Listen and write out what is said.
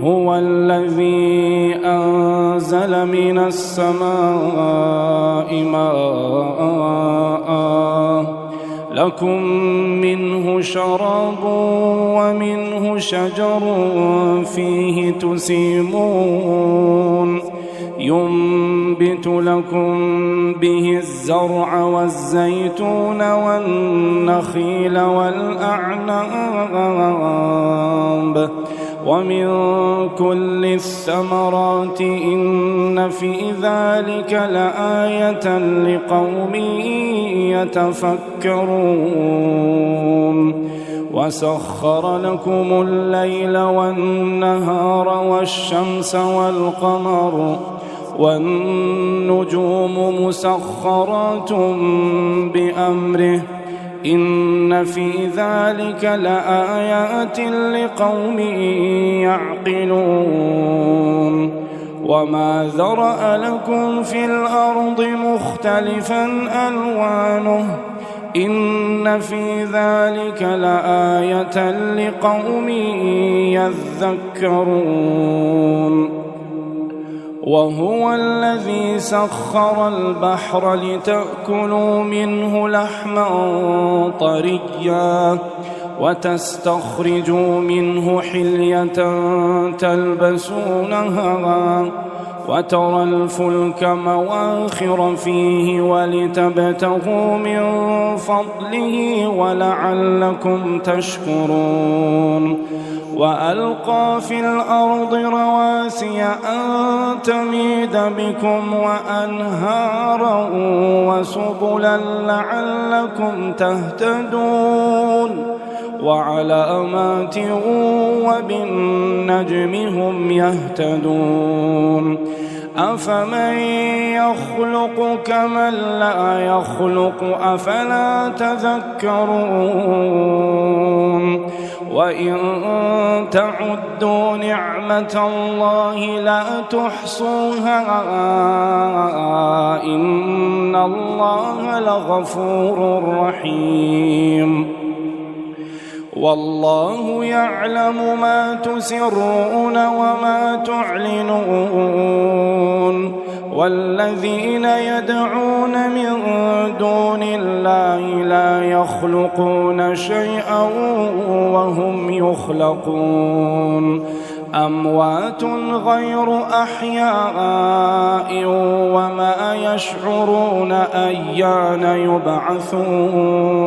هو الذي أنزل من السماء ماء لكم منه شراب ومنه شجر فيه تسيمون ينبت لكم به الزرع والزيتون والنخيل والأعناب ومن كل الثمرات إن في ذلك لآية لقوم يتفكرون وسخر لكم الليل والنهار والشمس والقمر والنجوم مسخرات بأمره إن في ذلك لآيات لقوم يعقلون وما ذرأ لكم في الأرض مختلفا ألوانه إن في ذلك لآية لقوم يذكرون وهو الذي سخر البحر لتأكلوا منه لحما طريا وتستخرجوا منه حلية تلبسونها وترى الفلك مواخر فيه ولتبتغوا من فضله ولعلكم تشكرون وألقى في الأرض رواسي أن تميد بكم وأنهارا وسبلا لعلكم تهتدون وعلامات وبالنجم هم يهتدون أفمن يخلق كمن لا يخلق أفلا تذكرون وإن تعدوا نعمة الله لا تحصوها إن الله لغفور رحيم والله يعلم ما تسرون وما تعلنون والذين يدعون من دون الله لا يخلقون شيئا وهم يخلقون أموات غير أحياء وما يشعرون أيان يبعثون